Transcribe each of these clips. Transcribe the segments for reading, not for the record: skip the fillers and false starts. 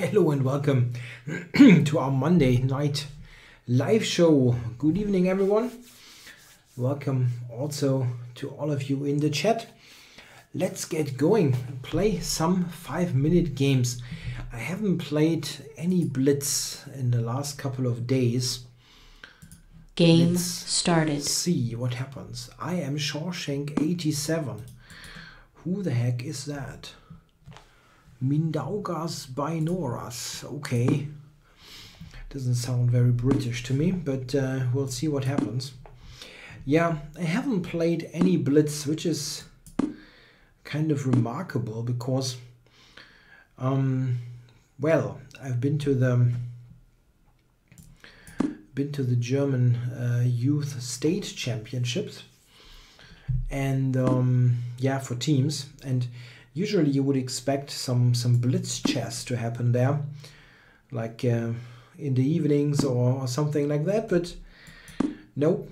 Hello and welcome to our Monday night live show. Good evening, everyone. Welcome also to all of you in the chat. Let's get going and play some 5-minute games. I haven't played any Blitz in the last couple of days. Game started. See what happens. I am Shawshank 87. Who the heck is that? Mindaugas Binoras. Okay. Doesn't sound very British to me, but we'll see what happens. Yeah, I haven't played any Blitz, which is kind of remarkable because, well, I've been to the German Youth State Championships, and yeah, for teams, and usually you would expect some Blitz chess to happen there, like in the evenings or something like that, but no,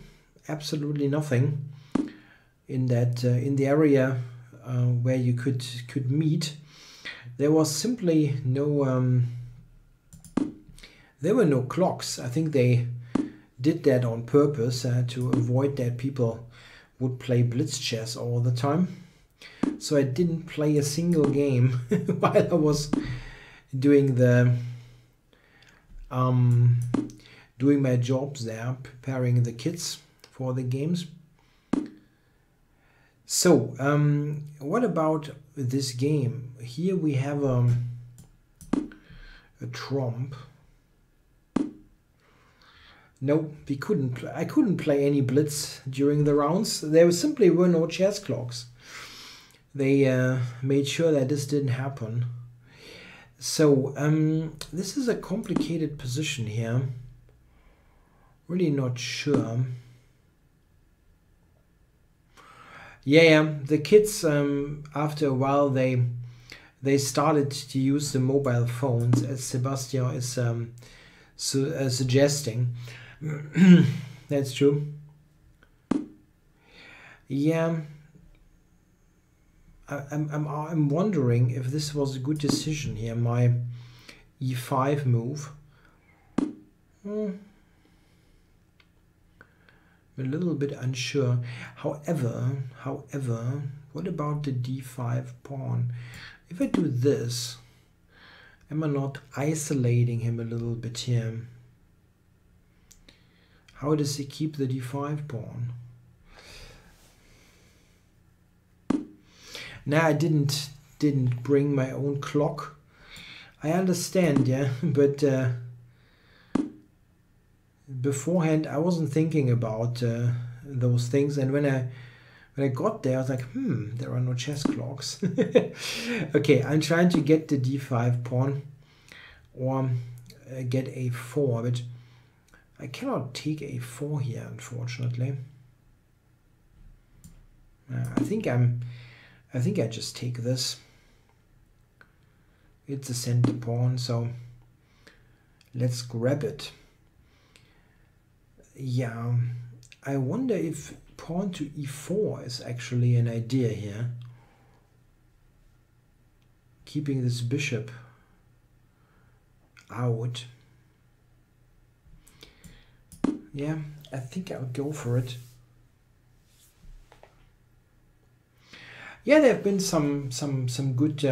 absolutely nothing in that in the area where you could meet. There was simply no there were no clocks. I think they did that on purpose to avoid that people would play Blitz chess all the time. So I didn't play a single game while I was doing the doing my jobs there, preparing the kids for the games. So what about this game? Here we have a trump. No, I couldn't play any Blitz during the rounds. There simply were no chess clocks. They made sure that this didn't happen. So this is a complicated position here. Really not sure. Yeah, the kids after a while they started to use the mobile phones, as Sebastian is suggesting. That's true. Yeah. I'm wondering if this was a good decision here, my e5 move. I'm a little bit unsure. However, what about the d5 pawn? If I do this, am I not isolating him a little bit here? How does he keep the d5 pawn? Now I didn't bring my own clock. I understand, yeah, but beforehand I wasn't thinking about those things, and when I got there I was like, there are no chess clocks. Okay, I'm trying to get the d5 pawn or get a4, but I cannot take a4 here, unfortunately. I think I just take this. It's a center pawn, so let's grab it. Yeah, I wonder if pawn to e4 is actually an idea here. Keeping this bishop out. Yeah, I think I'll go for it. Yeah, there have been some good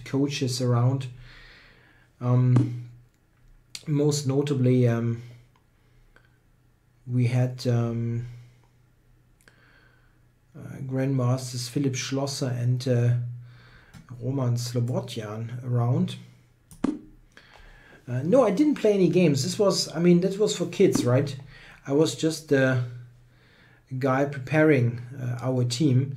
coaches around. Most notably, we had grandmasters Philipp Schlosser and Roman Slobodjan around. No, I didn't play any games. This was, that was for kids, right? I was just the guy preparing our team.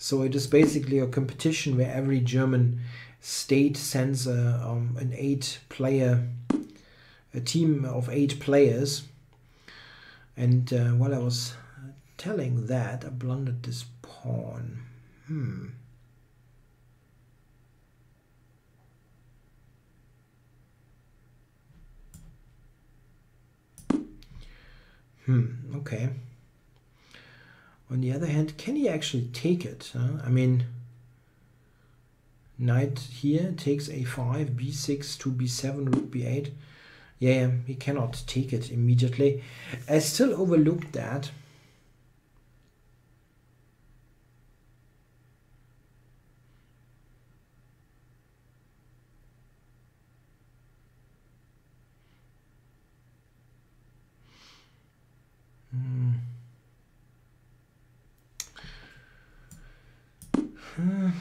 So it is basically a competition where every German state sends an 8-player, a team of 8 players. And while I was telling that, I blundered this pawn. Okay. On the other hand, can he actually take it? Knight here takes a5, b6 to b7, rook b8. Yeah, he cannot take it immediately. I still overlooked that.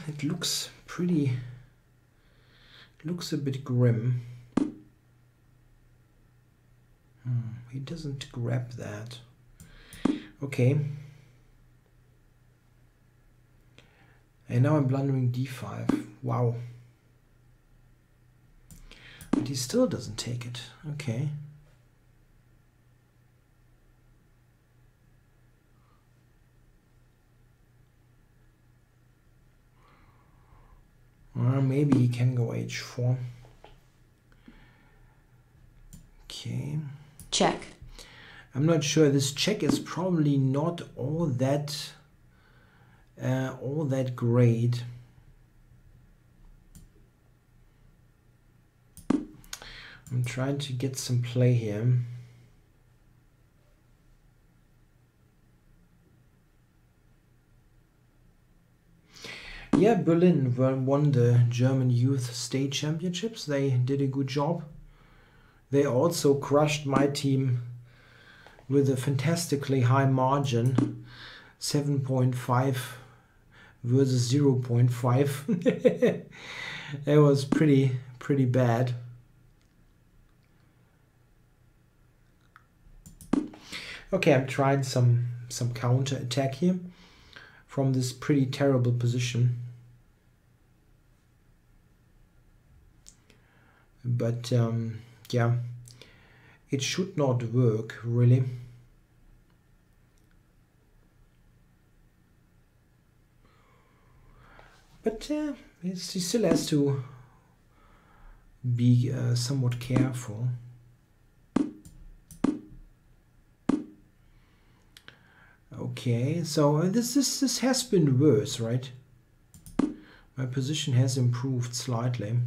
It looks pretty, looks a bit grim. He doesn't grab that. Okay. And now I'm blundering d5. Wow. But he still doesn't take it. Okay. Or maybe he can go h4. Okay. Check. I'm not sure. This check is probably not all that great. I'm trying to get some play here. Yeah, Berlin won the German Youth State Championships. They did a good job. They also crushed my team with a fantastically high margin, 7.5 versus 0.5. It was pretty bad. Okay, I'm trying some counter attack here from this pretty terrible position. But yeah, it should not work really. But he still has to be somewhat careful. Okay, so this has been worse, right? My position has improved slightly.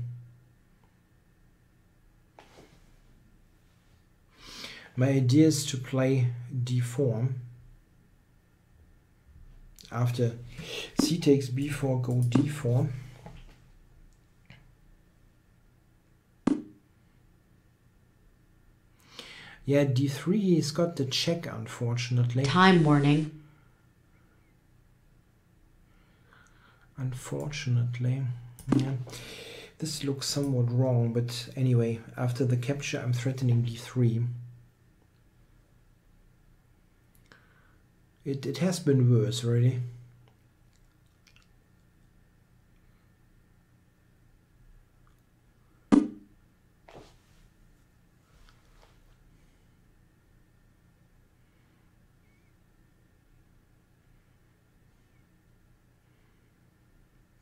My idea is to play d4. After c takes b4, go d4. Yeah, d3, he's got the check, unfortunately. Time warning. Unfortunately. Yeah. This looks somewhat wrong, but anyway, after the capture, I'm threatening d3. It has been worse, really.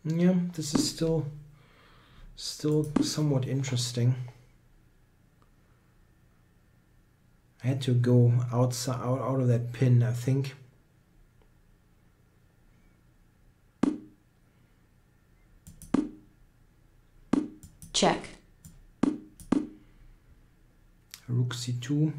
Yeah, this is still somewhat interesting. I had to go out of that pin, I think. Check. Rook c2.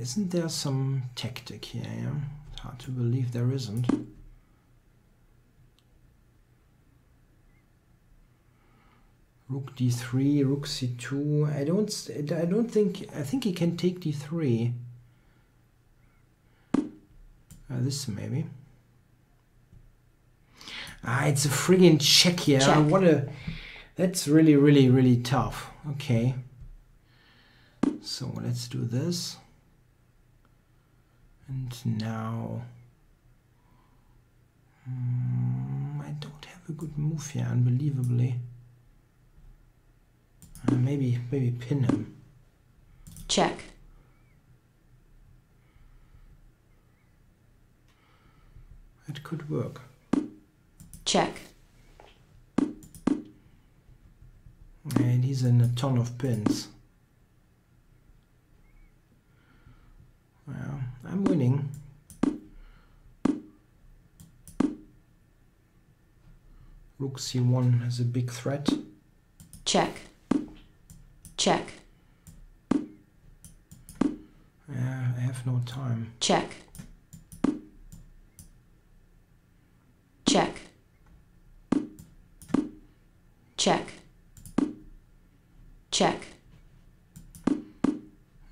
Isn't there some tactic here? Yeah? It's hard to believe there isn't. Rook d3, rook c2. I think he can take d3. This maybe. It's a friggin' check here. Check. That's really tough. Okay. So let's do this. And now I don't have a good move here, unbelievably. Maybe pin him. Check. it could work. Check. And he's in a ton of pins. Well, I'm winning. Rook c1 is a big threat. Check. Check. Yeah, I have no time. Check. Check. Check. Check.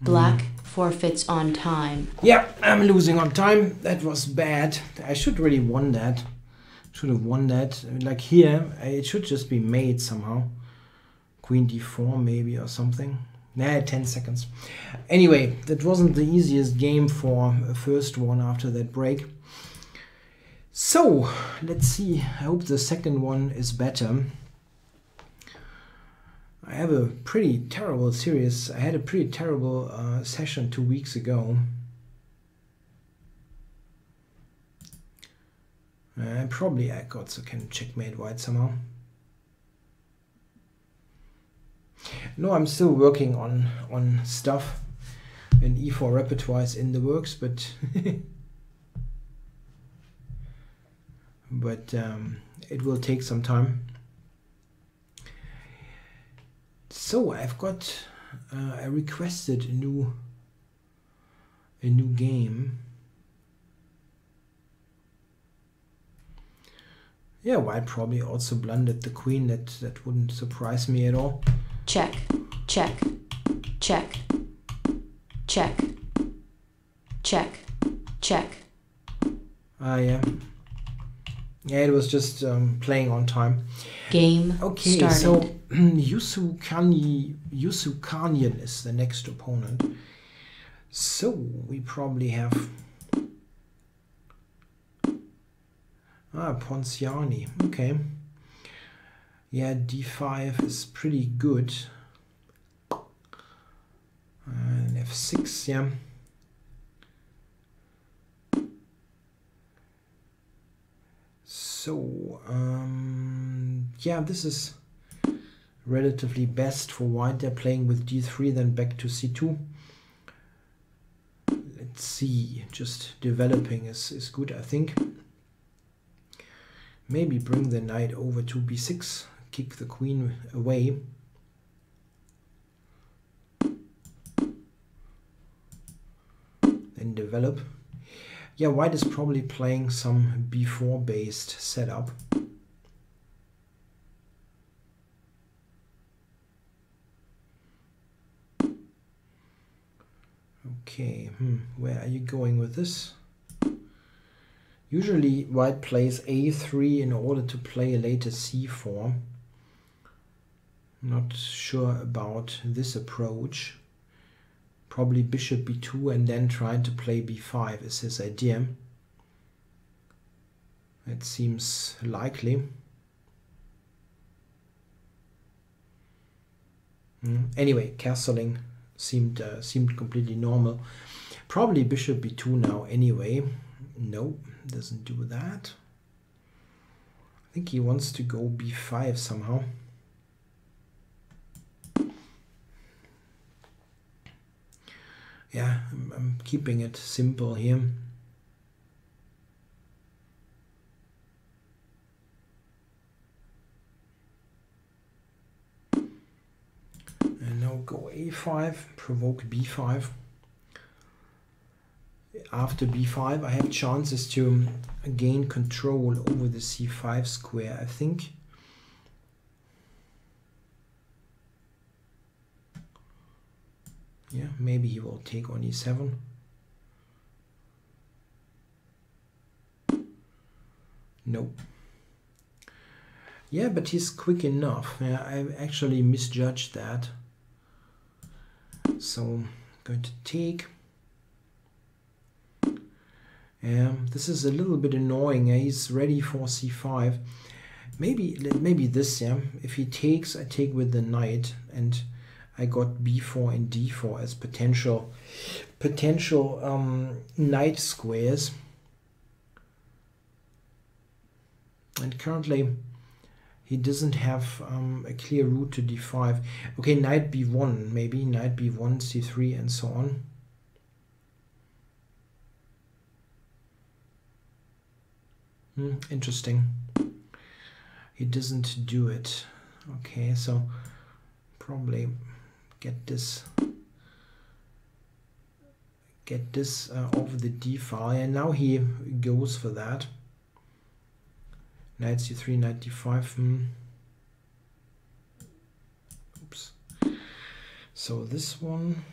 Black forfeits on time. Yeah, I'm losing on time. That was bad. I should really won that. Should have won that. Like here, it should just be made somehow. Queen d4 maybe or something. Nah, 10 seconds. Anyway, that wasn't the easiest game for a first one after that break. So, let's see. I hope the second one is better. I have a pretty terrible series. I had a pretty terrible session 2 weeks ago. Probably I can checkmate white somehow. No, I'm still working on stuff. And e4 repertoire is in the works, but it will take some time. So I've got I requested a new game. Yeah, white probably also blundered the queen. That wouldn't surprise me at all. Check. Check. Check. Check. Check. Check. Yeah. Yeah, it was just playing on time. Game okay, started. So Yusukanian is the next opponent. So we probably have Ponciani. Okay. Yeah, d5 is pretty good. And f6, yeah. So, yeah, this is relatively best for white. They're playing with d3, then back to c2. Let's see, just developing is good, I think. Maybe bring the knight over to b6, kick the queen away. Then develop. Yeah, white is probably playing some b4 based setup. Okay, where are you going with this? Usually white plays a3 in order to play a later c4. Not sure about this approach. Probably bishop b2 and then trying to play b5 is his idea. It seems likely. Anyway, castling seemed completely normal. Probably bishop b2 now anyway. No, doesn't do that. I think he wants to go b5 somehow. Yeah, I'm keeping it simple here. And now go a5, provoke b5. After b5 I have chances to gain control over the c5 square, I think. Yeah, maybe he will take on e7. Nope. Yeah, but he's quick enough. Yeah, I actually misjudged that. So I'm going to take. This is a little bit annoying. He's ready for c5. Maybe this. Yeah, if he takes, I take with the knight, and I got b4 and d4 as potential knight squares. And currently he doesn't have a clear route to d5. Okay, knight b1, maybe knight b1, c3, and so on. Interesting. He doesn't do it. Okay, so probably get this over the d file, and now he goes for that. Knight c3, knight d5. Oops. So this one.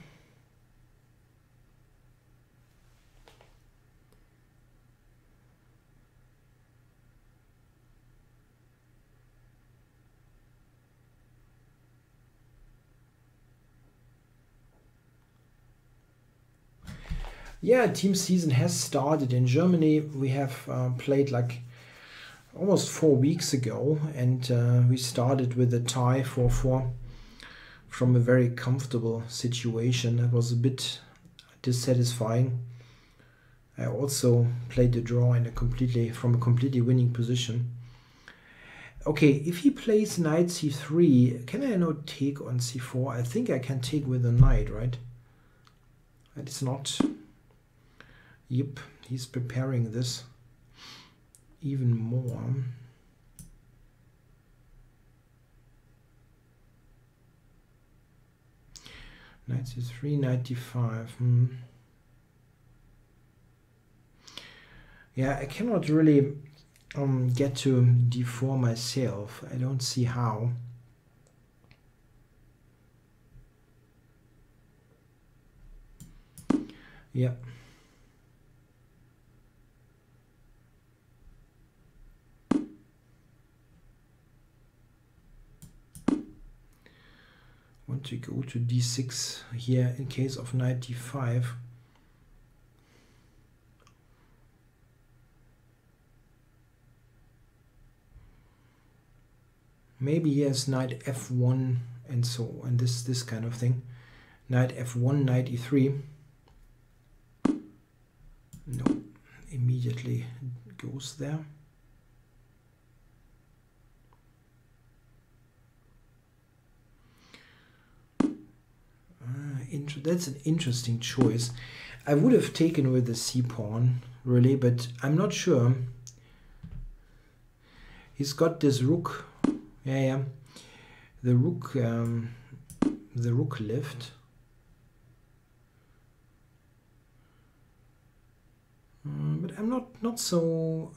Yeah, team season has started in Germany. We have played like almost 4 weeks ago, and we started with a tie 4-4 from a very comfortable situation. It was a bit dissatisfying. I also played the draw in from a completely winning position. Okay, if he plays knight c3, can I not take on c4? I think I can take with a knight, right? It's not. Yep, he's preparing this even more. Knight c3, knight d5. Yeah, I cannot really get to d4 myself. I don't see how. Yeah. Want to go to d6 here in case of knight d5. Maybe he has knight f1 and so and this kind of thing. Knight f1, knight e3. No, immediately goes there. That's an interesting choice. I would have taken with the c-pawn, really, but I'm not sure. He's got this rook. Yeah. The rook lift. But I'm not so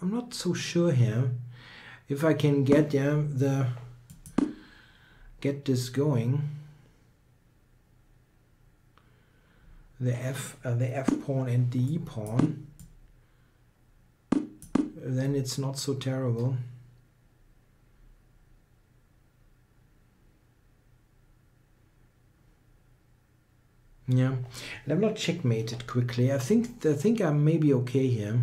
sure here if I can get this going. The f pawn and the e pawn, then it's not so terrible. Yeah, and I'm not checkmated quickly. I think I'm maybe okay here.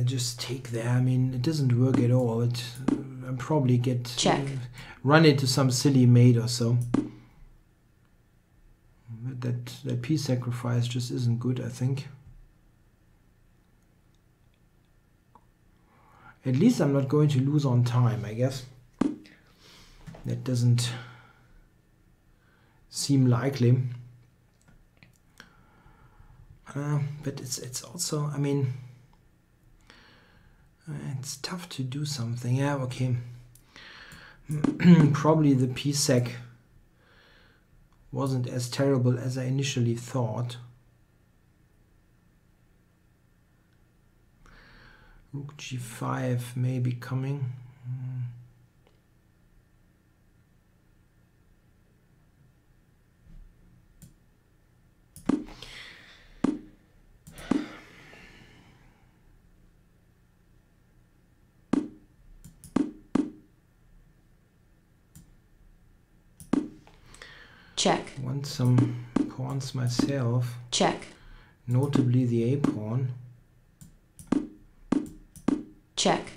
Just take there. I mean, it doesn't work at all. I'll probably get run into some silly mate or so. But that piece sacrifice just isn't good, I think. At least I'm not going to lose on time, I guess. That doesn't seem likely. But it's also, I mean, it's tough to do something. Yeah, okay. Probably the p-sec wasn't as terrible as I initially thought. Rook g5 may be coming. check, Want some pawns myself, check, notably the A pawn. check,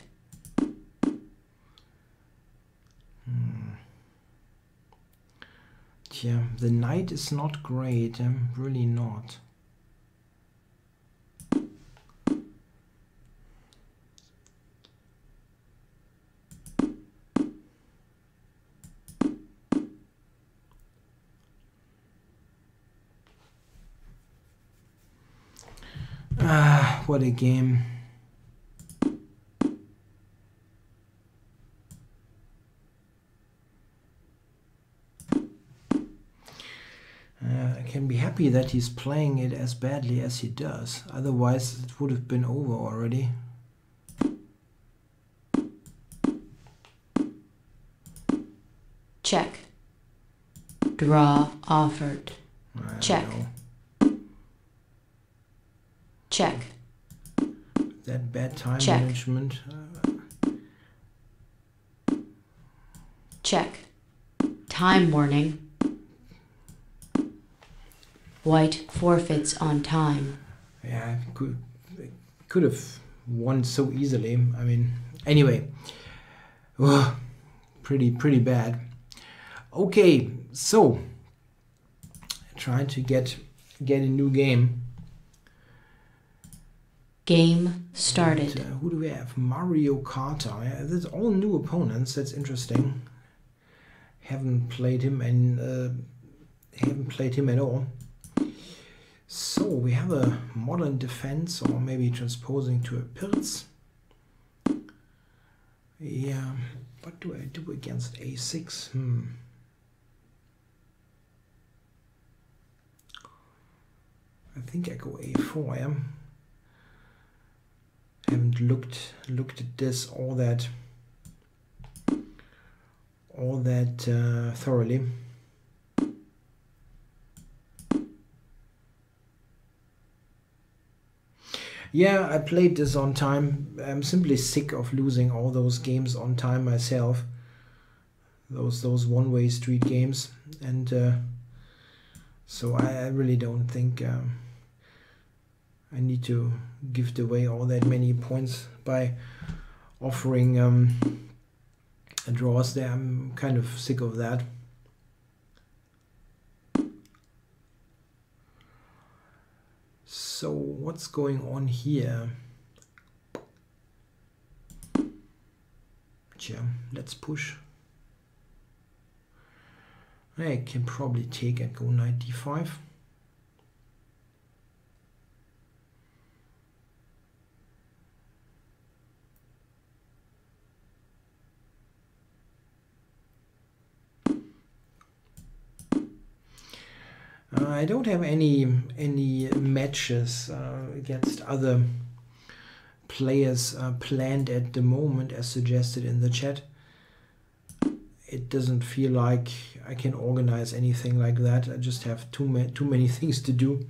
Yeah, the knight is not great, really not. Ah, what a game. I can be happy that he's playing it as badly as he does. Otherwise, it would have been over already. check, draw offered, check, check, That bad time check, management. check, time warning, white forfeits on time, Yeah, could have won so easily. I mean, anyway, pretty bad. Okay, so trying to get a new game. game started, And, who do we have? Mario Carter. Yeah, that's all new opponents. That's interesting. Haven't played him at all. So we have a modern defense, or maybe transposing to a Pilz. Yeah, what do I do against A6? I think I go A4. Yeah. Haven't looked at this all that thoroughly. Yeah, I played this on time. I'm simply sick of losing all those games on time myself. Those one-way street games, and so I really don't think I need to give away all that many points by offering draws there. I'm kind of sick of that. So what's going on here? Yeah, let's push. I can probably take and go knight d5. I don't have any matches against other players planned at the moment, as suggested in the chat. It doesn't feel like I can organize anything like that. I just have too many things to do.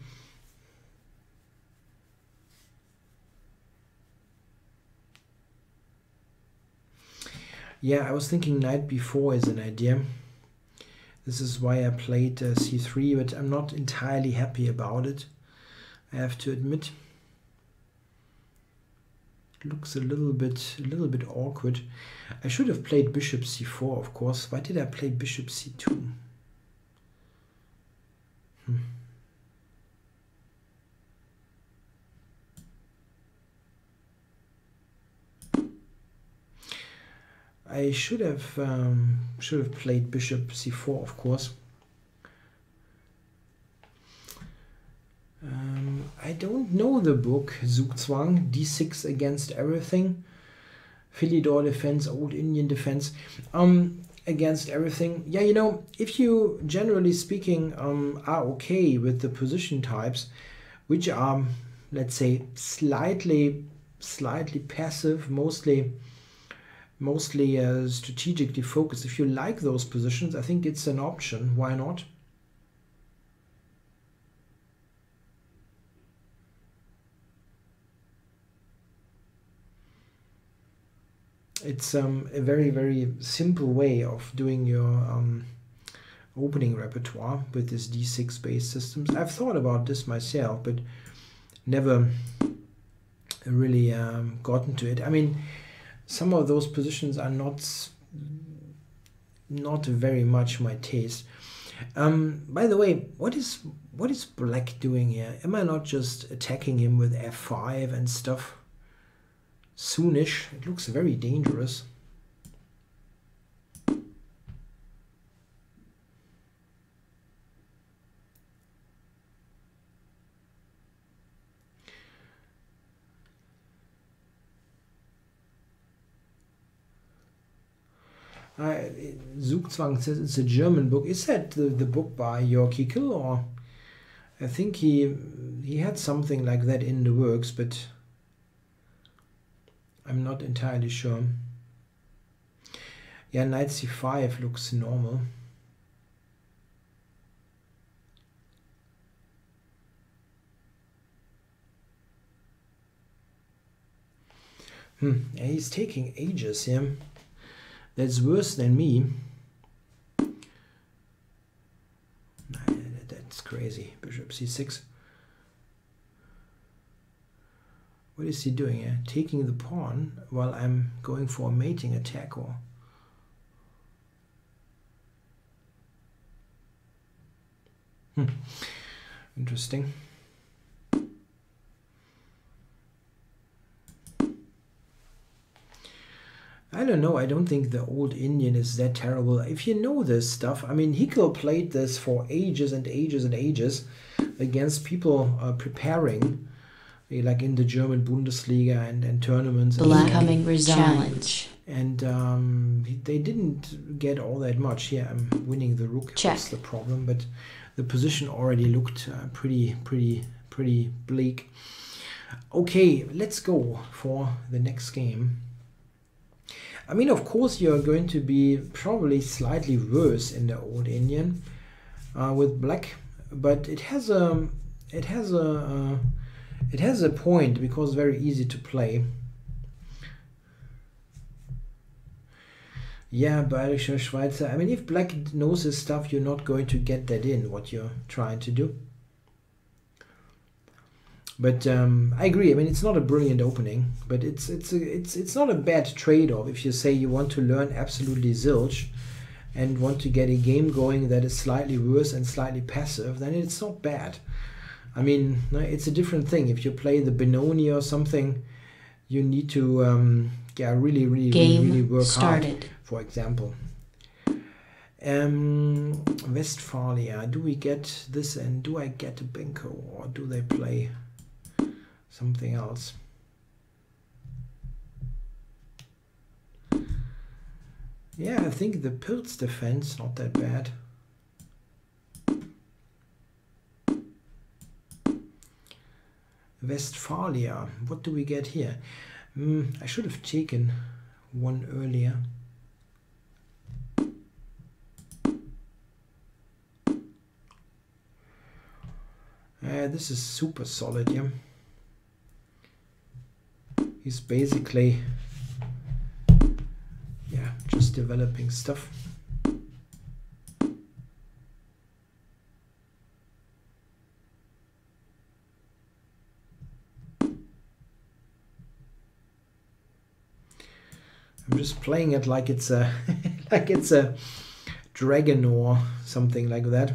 Yeah, I was thinking knight b4 is an idea. This is why I played c3, but I'm not entirely happy about it, I have to admit. Looks a little bit awkward. I should have played bishop c4, of course. Why did I play bishop c2? I should have played bishop c4, of course. I don't know the book Zugzwang, d6 against everything. Philidor defense, old Indian defense, against everything. Yeah, you know, if you generally speaking are okay with the position types, which are, let's say, slightly passive, mostly strategically focused. If you like those positions, I think it's an option. Why not? It's a very simple way of doing your opening repertoire with this d6 based systems. I've thought about this myself, but never really gotten to it. I mean, some of those positions are not very much my taste. By the way, what is black doing here? Am I not just attacking him with f5 and stuff? Soonish. It looks very dangerous. Zugzwang says it's a German book. Is that the book by Jörg Hickel, or I think he had something like that in the works, but I'm not entirely sure. Yeah, knight c5 looks normal. Yeah, he's taking ages here. Yeah. That's worse than me. That's crazy. Bishop c6. What is he doing here? Taking the pawn while I'm going for a mating attack, or? Interesting. I don't know. I don't think the old Indian is that terrible. If you know this stuff, I mean, Hickel played this for ages and ages and ages against people preparing, like in the German Bundesliga and tournaments. Black coming challenge. And they didn't get all that much. Here, I'm winning the rook. Check. That's the problem. But the position already looked pretty bleak. Okay, let's go for the next game. I mean, of course, you're going to be probably slightly worse in the old Indian with black, but it has a point because it's very easy to play. Yeah, Bayerischer Schweizer. I mean, if black knows his stuff, you're not going to get that in what you're trying to do. But I agree. I mean, it's not a brilliant opening, but it's not a bad trade-off. If you say you want to learn absolutely zilch and want to get a game going that is slightly worse and slightly passive, then it's not bad. I mean, it's a different thing. If you play the Benoni or something, you need to really work hard. For example, Westphalia. Do we get this, and do I get a Benko, or do they play something else? Yeah, I think the Pilz defense not that bad. Westphalia. What do we get here? I should have taken one earlier. This is super solid, yeah. He's basically, yeah, just developing stuff. I'm just playing it like it's a like it's a dragon or something like that.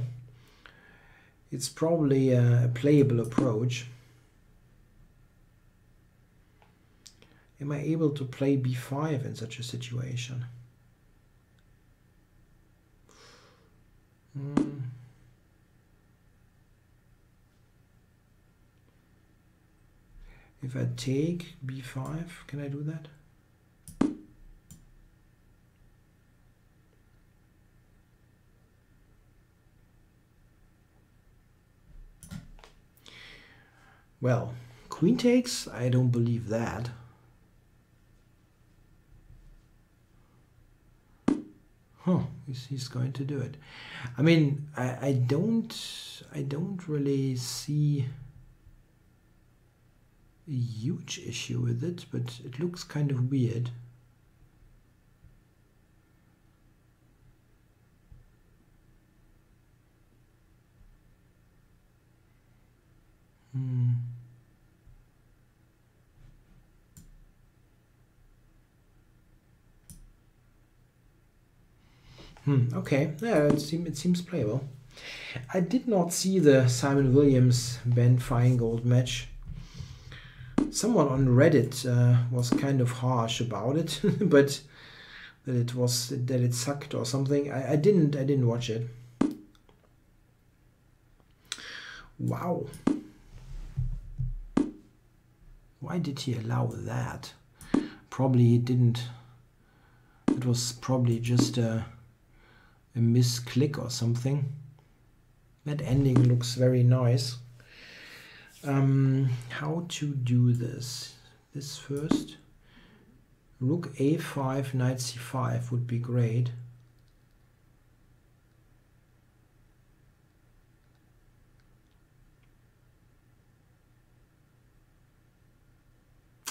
It's probably a playable approach. Am I able to play b5 in such a situation? If I take b5, can I do that? Well, queen takes, I don't believe that. Huh, he's going to do it. I mean, I don't really see a huge issue with it, but it looks kind of weird. Okay, yeah, it seems playable. I did not see the Simon Williams Ben Feingold match. Someone on Reddit was kind of harsh about it, but that it sucked or something. I didn't watch it. Wow. Why did he allow that? Probably he didn't. It was probably just a misclick or something. That ending looks very nice. How to do this? This first. Rook a5, knight c5 would be great.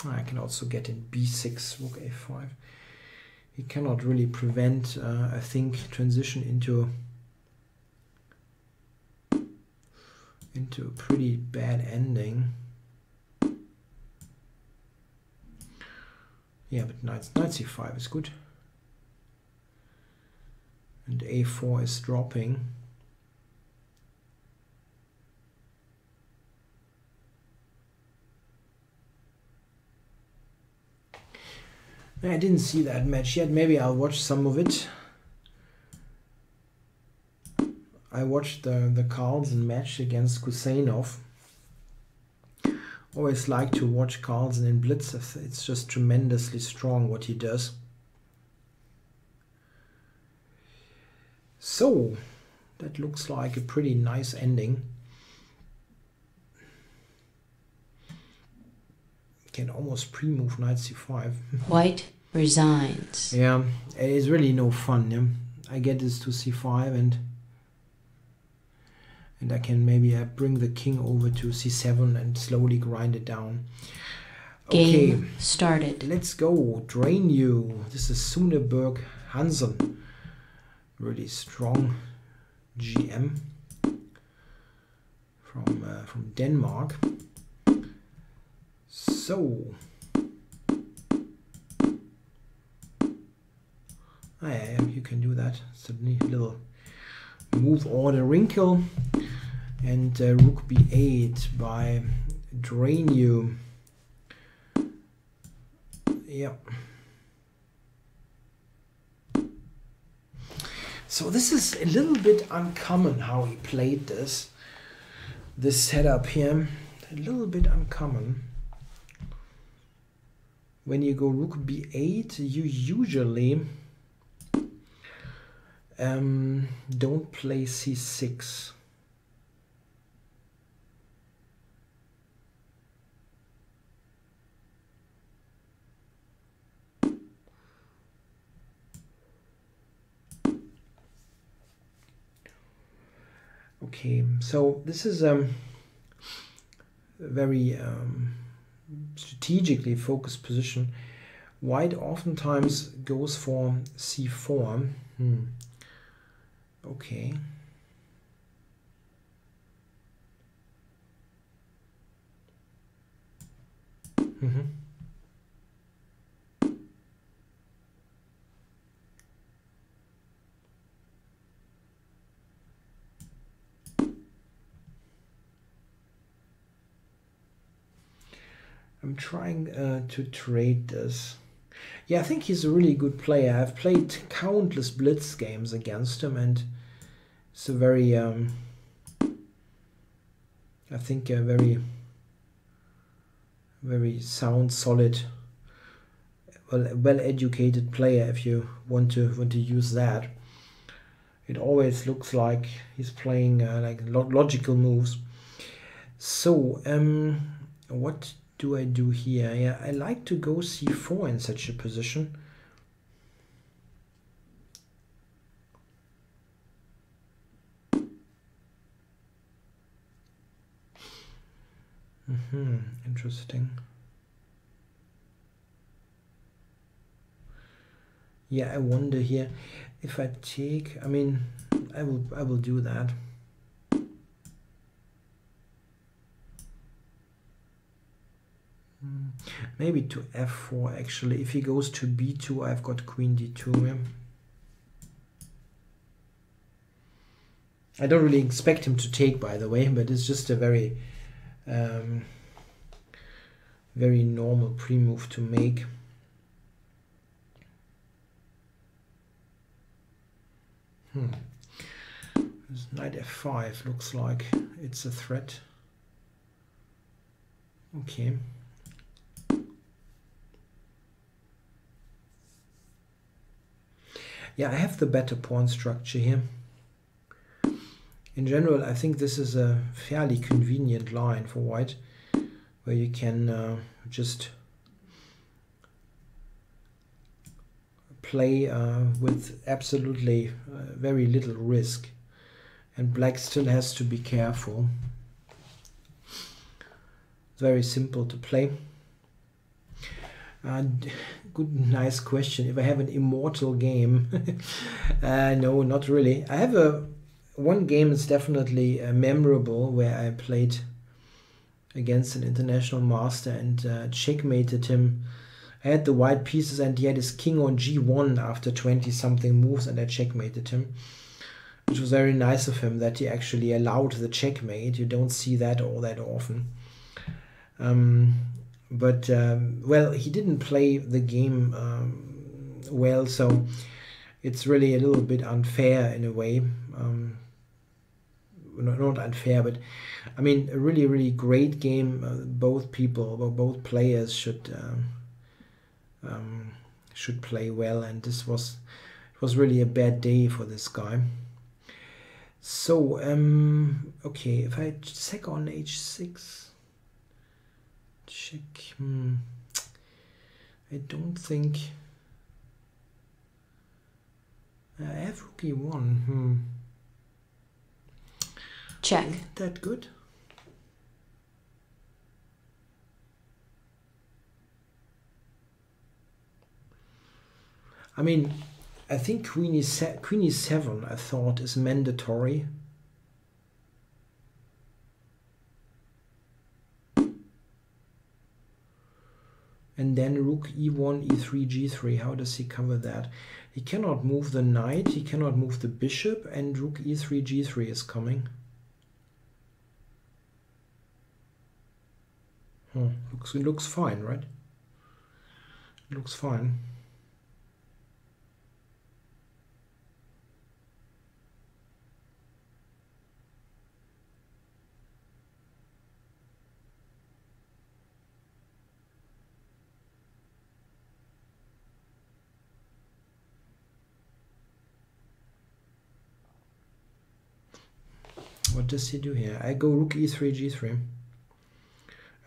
I can also get in b6, rook a5. He cannot really prevent, I think, transition into a pretty bad ending. Yeah, but knight c5 is good. And a4 is dropping. I didn't see that match yet. Maybe I'll watch some of it. I watched the Carlsen match against Kusainov. Always like to watch Carlsen in blitz. It's just tremendously strong what he does. So that looks like a pretty nice ending. Can almost pre-move knight c5. White resigns. Yeah, it is really no fun. Yeah? I get this to c5 and I can maybe bring the king over to c7 and slowly grind it down. Okay, Game started. Let's go. Drain you. This is Suneberg Hansen. Really strong GM from Denmark. So, yeah, you can do that. It's a neat little move order wrinkle. And rook b8 by Drain you. Yeah. So this is a little bit uncommon how he played this setup here. A little bit uncommon. When you go rook b8, you usually don't play c6. Okay, so this is a very strategically focused position. White oftentimes goes for c4. Okay. I'm trying to trade this. Yeah, I think he's a really good player. I've played countless blitz games against him, and it's a very, I think a very, very sound, solid, well-educated player. If you want to use that, it always looks like he's playing like logical moves. So, what do I do here? Yeah, I like to go c4 in such a position. Interesting. Yeah, I wonder here if I take. I mean, I will do that. Maybe to f4 actually. If he goes to b2, I've got queen d2. Yeah. I don't really expect him to take, by the way, but it's just a very very normal pre-move to make. This knight f5 looks like it's a threat. Okay. Yeah, I have the better pawn structure here. In general, I think this is a fairly convenient line for white, where you can just play with absolutely very little risk, and black still has to be careful. It's very simple to play. Good, nice question. If I have an immortal game, no, not really. I have one game is definitely memorable, where I played against an international master and checkmated him. I had the white pieces and he had his king on g1 after 20 something moves, and I checkmated him, which was very nice of him that he actually allowed the checkmate. You don't see that all that often. Well, he didn't play the game well, so it's really a little bit unfair in a way. Not unfair, but I mean a really, really great game. Both players should play well, and it was really a bad day for this guy. So okay, if I check on h6, check. I don't think I have rook e1. Check. Isn't that good? I mean, I think queen e7 I thought is mandatory. And then rook e1, e3, g3. How does he cover that? He cannot move the knight, he cannot move the bishop, and rook e3, g3 is coming. Looks fine, right? Looks fine. What does he do here? I go rook e3, g3.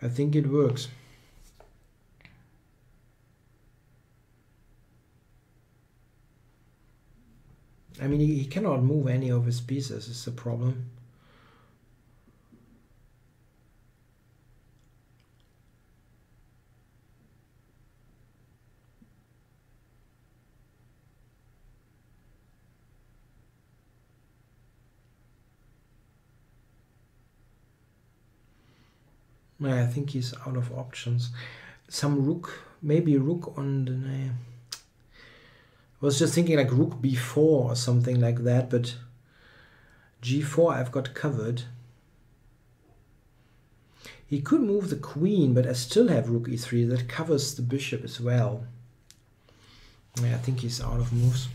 I think it works. I mean, he cannot move any of his pieces, is the problem. I think he's out of options. Some rook, maybe rook on the... I was just thinking like rook b4 or something like that, but g4 I've got covered. He could move the queen, but I still have rook e3. That covers the bishop as well. Yeah, I think he's out of moves.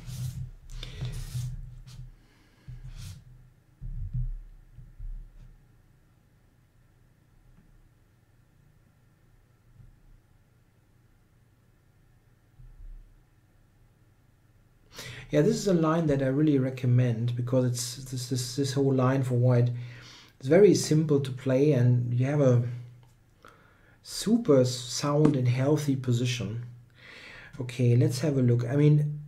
Yeah, this is a line that I really recommend, because it's this whole line for white. It's very simple to play, and you have a super sound and healthy position. Okay, let's have a look. I mean,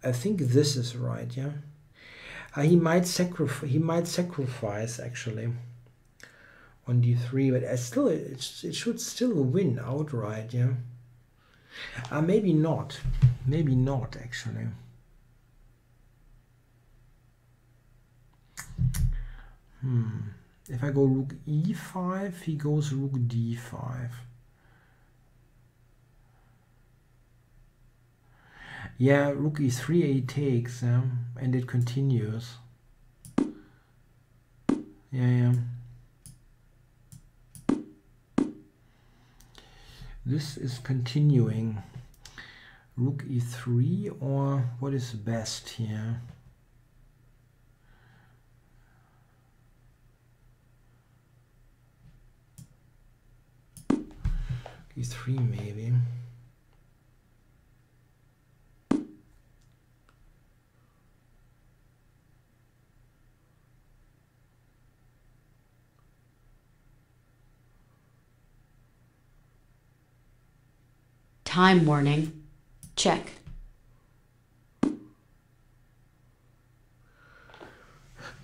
I think this is right, yeah. He might sacrifice actually on d3, but it should still win outright, yeah. Maybe not actually. If I go rook e5, he goes rook d5. Yeah, rook e3 he takes, and it continues. Yeah. This is continuing. Rook e3, or what is best here? e3 maybe. Time warning. Check.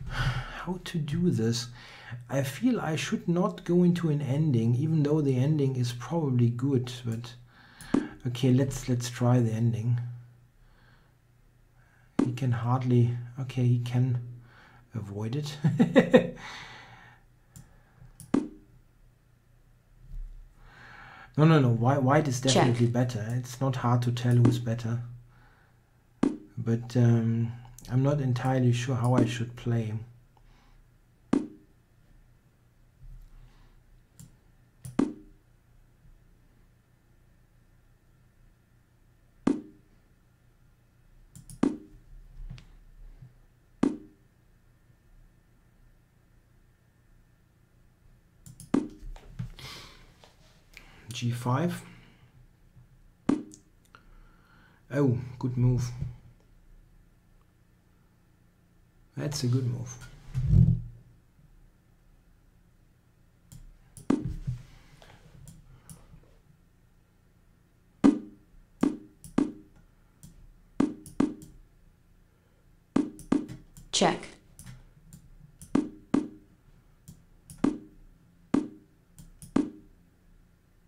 How to do this? I feel I should not go into an ending, even though the ending is probably good, but okay, let's try the ending. He can hardly, okay, he can avoid it. No, white is definitely better. It's not hard to tell who's better, but I'm not entirely sure how I should play. G5. Oh, good move. That's a good move. Check.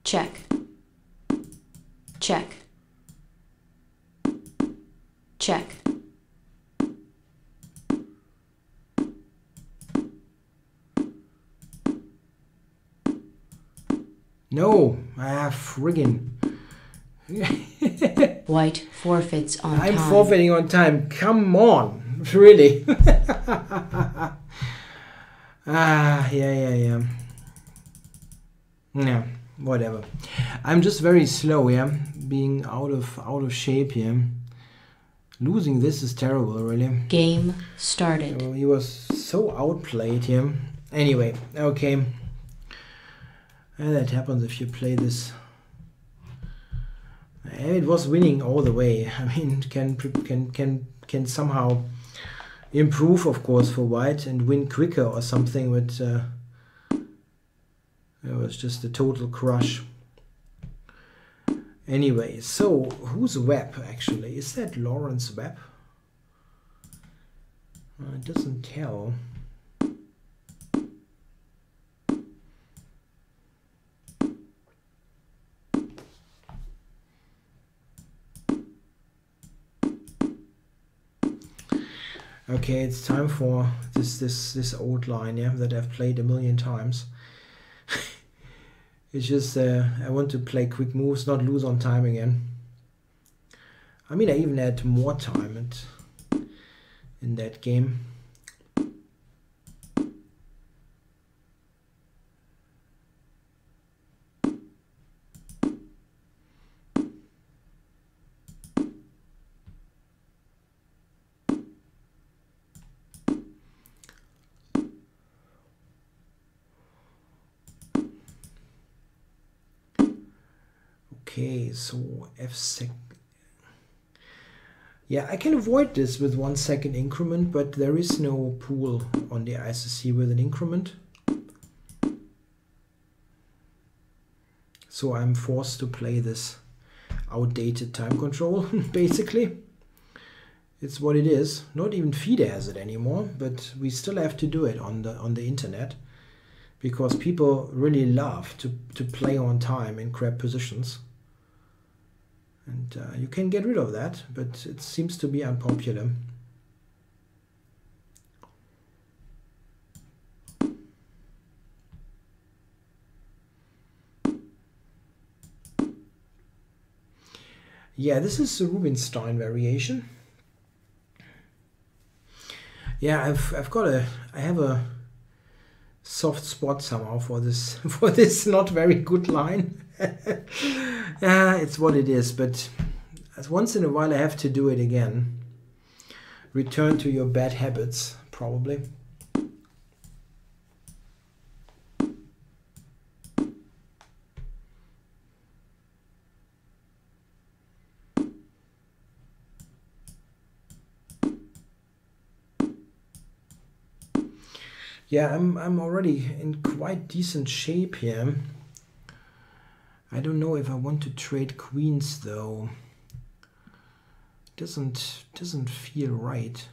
Check. Check. Check. No, friggin'. White forfeits on time. I'm forfeiting on time. Come on, really. Yeah. Yeah, whatever. I'm just very slow, yeah. Being out of shape here. Losing this is terrible, really. Game started. So he was so outplayed here. Anyway, okay. And that happens if you play this. And it was winning all the way. I mean, can somehow improve, of course, for white and win quicker or something, but it was just a total crush. Anyway, so who's Webb actually? Is that Lawrence Webb? It doesn't tell. Okay, it's time for this old line, yeah, that I've played a million times. It's just I want to play quick moves, not lose on time again. I mean, I even had more time in that game. Okay, so f6. Yeah, I can avoid this with 1 second increment, but there is no pool on the ICC with an increment. So I'm forced to play this outdated time control, basically. It's what it is. Not even FIDE has it anymore, but we still have to do it on the internet, because people really love to play on time in crap positions. And you can get rid of that, but it seems to be unpopular. Yeah, this is a Rubinstein variation. Yeah, I have a soft spot somehow for this for this not very good line. Yeah, it's what it is, but as once in a while I have to do it again. Return to your bad habits, probably. Yeah, I'm already in quite decent shape here. I don't know if I want to trade queens though. Doesn't feel right.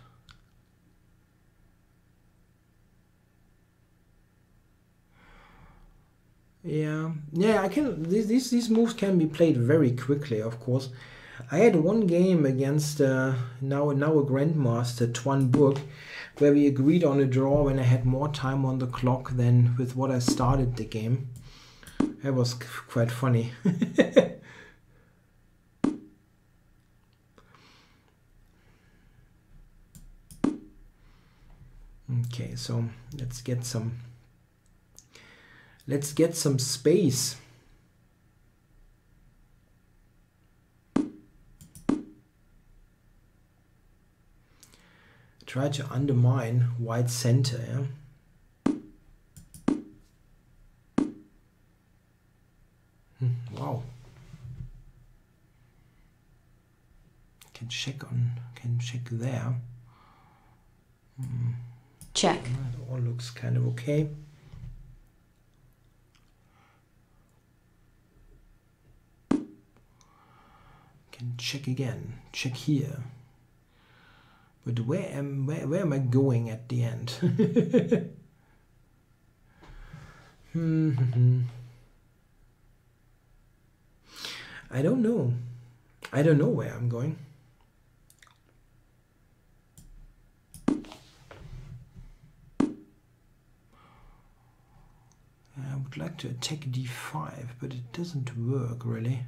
Yeah, I can. These moves can be played very quickly, of course. I had one game against now a grandmaster, Tuan Book, where we agreed on a draw when I had more time on the clock than with what I started the game. That was quite funny. Okay, so let's get some space. Try to undermine white center, yeah. Wow. Can check there. Check. It all looks kind of okay. Can check again. Check here. But where am I going at the end? I don't know. I don't know where I'm going. I would like to attack d5, but it doesn't work really.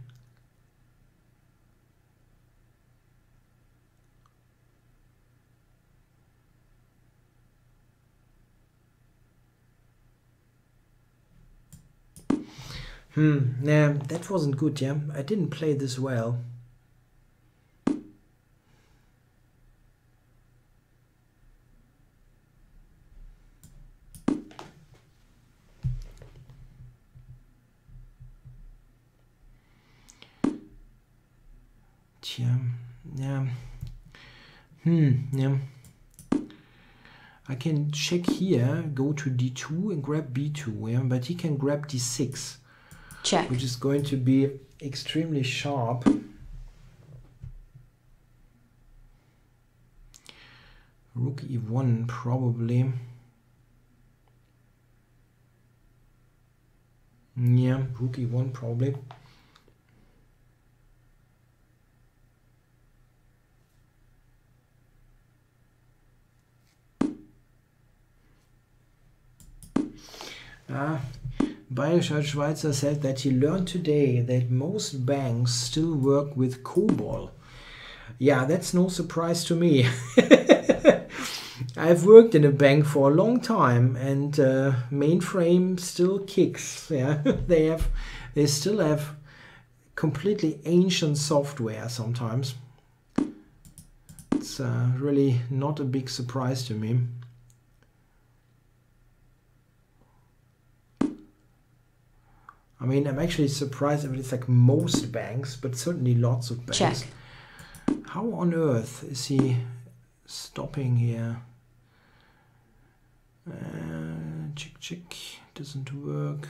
Yeah, that wasn't good, yeah. I didn't play this well. Yeah. Yeah. I can check here, go to d2 and grab b2, yeah, but he can grab d6. Check. Which is going to be extremely sharp. Rook e1 probably. Yeah, rook e1 probably. Bayerischer Schweizer said that he learned today that most banks still work with COBOL. Yeah, that's no surprise to me. I've worked in a bank for a long time, and mainframe still kicks. Yeah, they still have completely ancient software sometimes. It's really not a big surprise to me. I mean, I'm actually surprised if it's like most banks, but certainly lots of banks. Check. How on earth is he stopping here? Check. Doesn't work.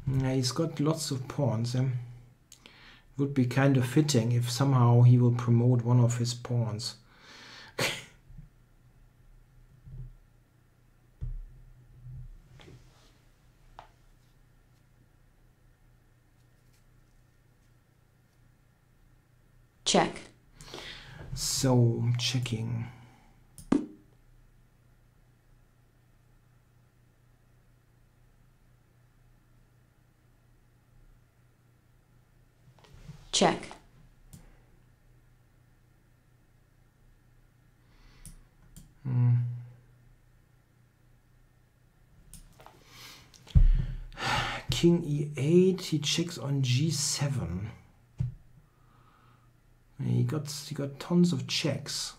Yeah, he's got lots of pawns. Would be kind of fitting if somehow he will promote one of his pawns. Check. So, checking. Check. king e8, he checks on g7. He got tons of checks.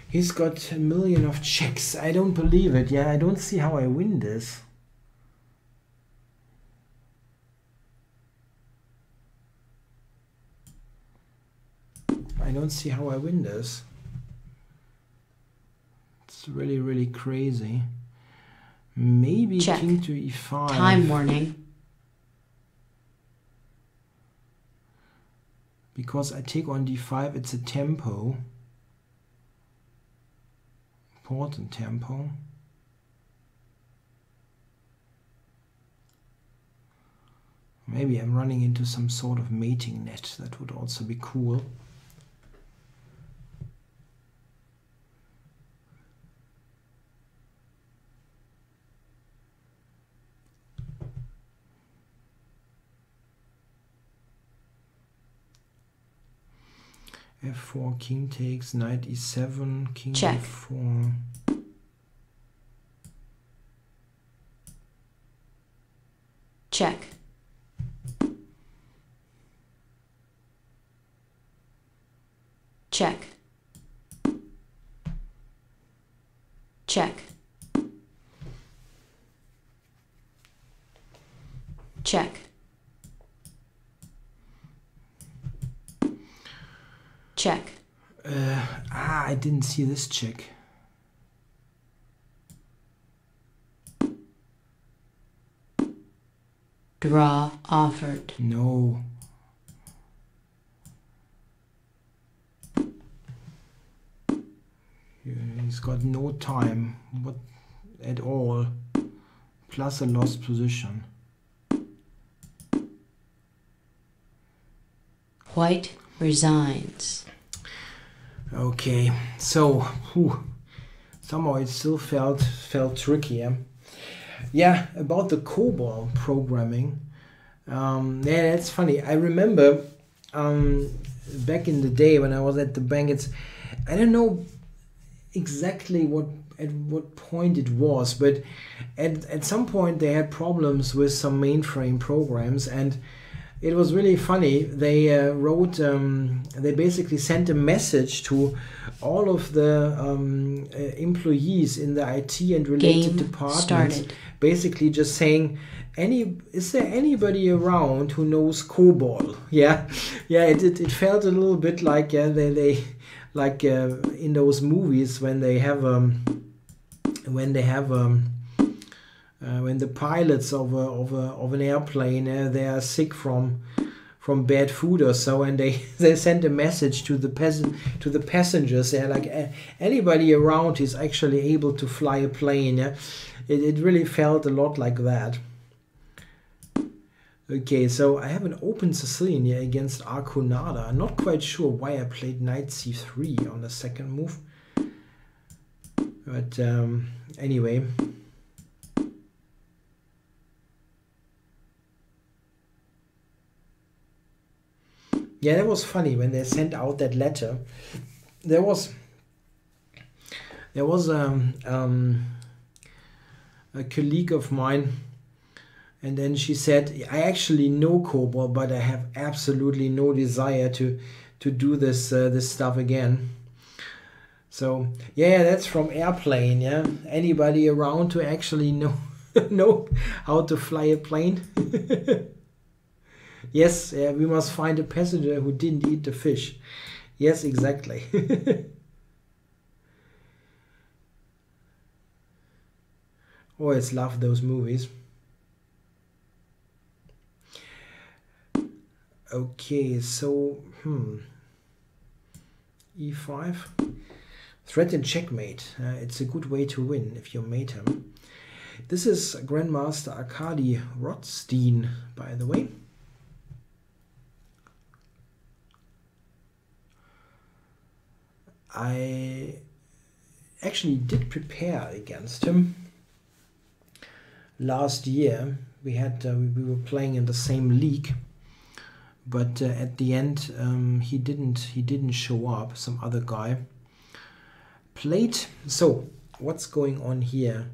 He's got a million of checks. I don't believe it. Yeah, I don't see how I win this. I don't see how I win this. It's really, really crazy. Maybe check. king to e5. Time warning. Because I take on d5, it's a tempo. Important tempo. Maybe I'm running into some sort of mating net. That would also be cool. f4, king takes, knight e7, king check. e4. Check. Check. Check. Check. Check. I didn't see this check. Draw offered. No. He's got no time at all. Plus a lost position. White resigns. Okay, so somehow it still felt tricky. Yeah, about the COBOL programming. Yeah, that's funny. I remember back in the day when I was at the bank. I don't know exactly at what point it was, but at some point they had problems with some mainframe programs, and it was really funny. They they basically sent a message to all of the employees in the IT and related departments, started. basically just saying, is there anybody around who knows COBOL? Yeah, it felt a little bit like they like in those movies when they have when the pilots of an airplane they are sick from bad food or so, and they send a message to the passengers. They're like, anybody around is actually able to fly a plane. Yeah? It really felt a lot like that. Okay, so I have an open Sicilian here against Arconada. I'm not quite sure why I played knight c3 on the second move, but anyway. Yeah, that was funny when they sent out that letter. There was a colleague of mine, and then she said, I actually know COBOL, but I have absolutely no desire to do this stuff again. So yeah, that's from Airplane. Yeah, anybody around to actually know how to fly a plane? Yes, we must find a passenger who didn't eat the fish. Yes, exactly. Always love those movies. Okay, so e5. Threat and checkmate. It's a good way to win if you mate him. This is Grandmaster Arkady Rothstein, by the way. I actually did prepare against him last year. We were playing in the same league, but at the end he didn't show up. Some other guy played. So what's going on here?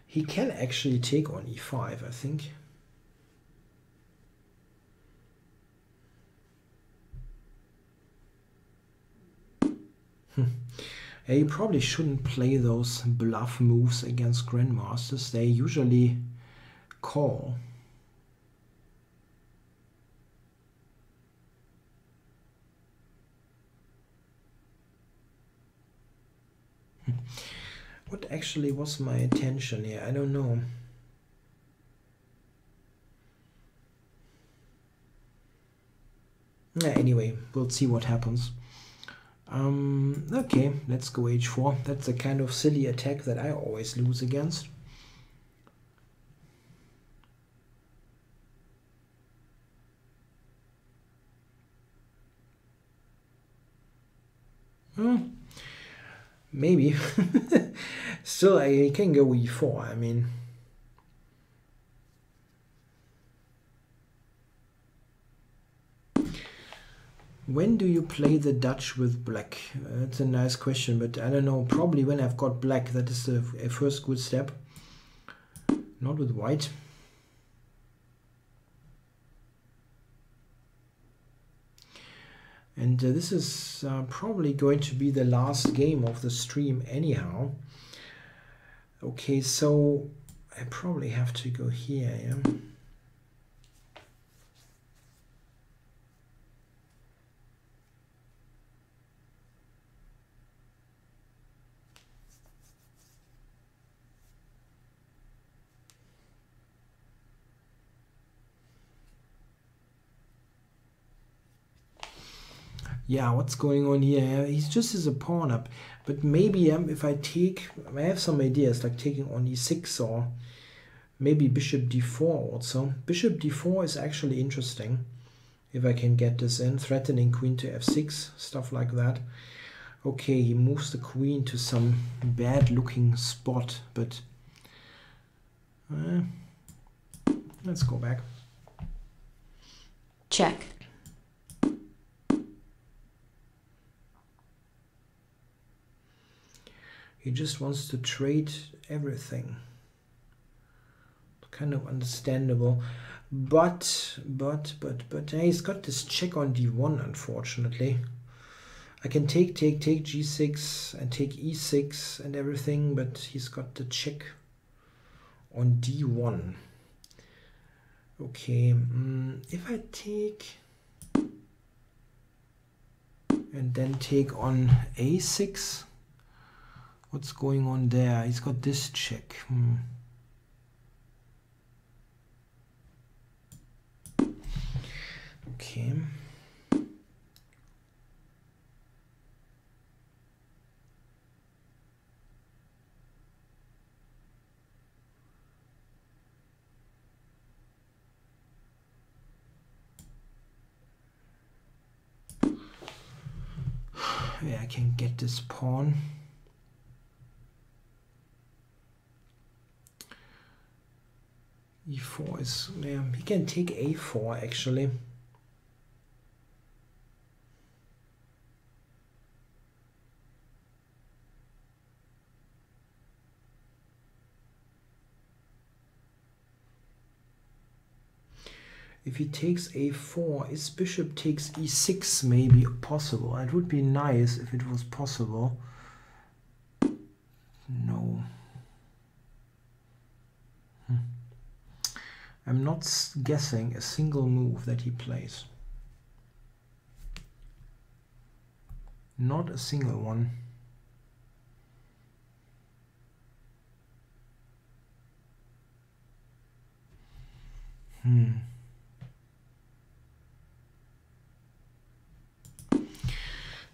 He can actually take on e5, I think. You probably shouldn't play those bluff moves against grandmasters. They usually call. What actually was my intention here? I don't know. Anyway, we'll see what happens. Okay, let's go h4. That's the kind of silly attack that I always lose against. Maybe. Still, I can go e4. I mean, when do you play the Dutch with black? That's a nice question, but I don't know. Probably when I've got black. That is a first good step. Not with white. And this is probably going to be the last game of the stream anyhow. Okay, so I probably have to go here, yeah? Yeah, what's going on here? He's just as a pawn up, but maybe if I take, I have some ideas like taking on e6 or maybe bishop d4 also. Bishop d4 is actually interesting if I can get this in, threatening queen to f6, stuff like that. Okay, he moves the queen to some bad looking spot, but let's go back. Check. He just wants to trade everything. Kind of understandable. But he's got this check on d1, unfortunately. I can take g6 and take e6 and everything, but he's got the check on d1. Okay, if I take and then take on a6, what's going on there? He's got this check. Okay. Yeah, I can get this pawn. e4 is, yeah, he can take a4 actually. If he takes a4, his bishop takes e6 maybe possible. It would be nice if it was possible. No. I'm not guessing a single move that he plays. Not a single one.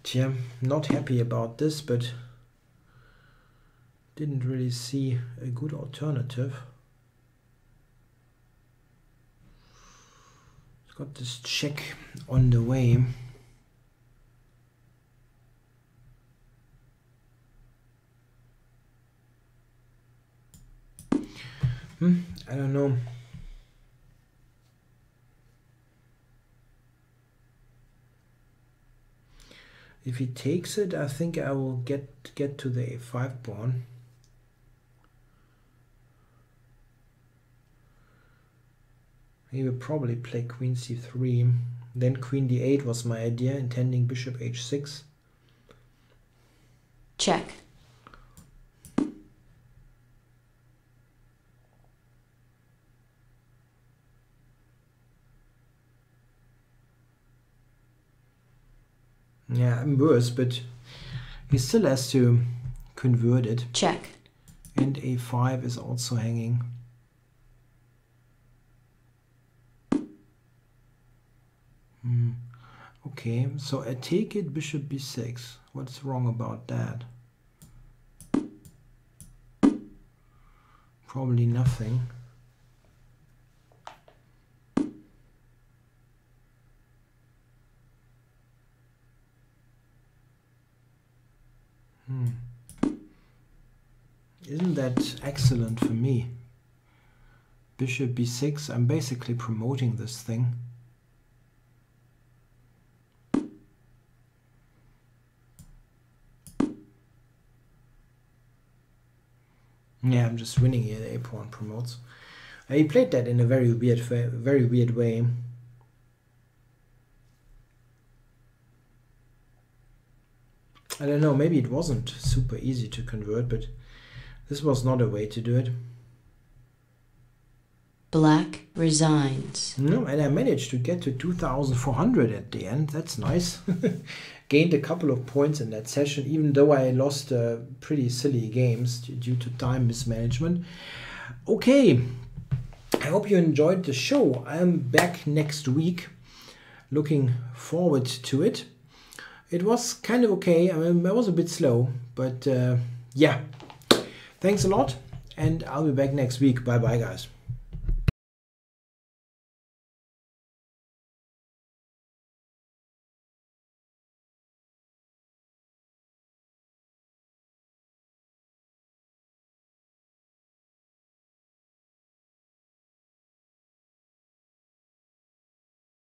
Yeah, not happy about this, but Didn't really see a good alternative. It's got this check on the way. I don't know. If he takes it, I think I will get to the a5 pawn. He will probably play queen c3. Then queen d8 was my idea, intending bishop h6. Check. Yeah, I'm worse, but he still has to convert it. Check. And a5 is also hanging. Okay, so I take it bishop b6. What's wrong about that? Probably nothing. Isn't that excellent for me? Bishop b6, I'm basically promoting this thing. Yeah, I'm just winning here. The a-pawn promotes. He played that in a very weird way. I don't know, maybe it wasn't super easy to convert, but this was not a way to do it. Black resigns. No, and I managed to get to 2,400 at the end. That's nice. Gained a couple of points in that session, even though I lost pretty silly games due to time mismanagement. Okay, I hope you enjoyed the show. I'm back next week. Looking forward to it. It was kind of okay. I mean, I was a bit slow, but yeah. Thanks a lot, and I'll be back next week. Bye-bye, guys.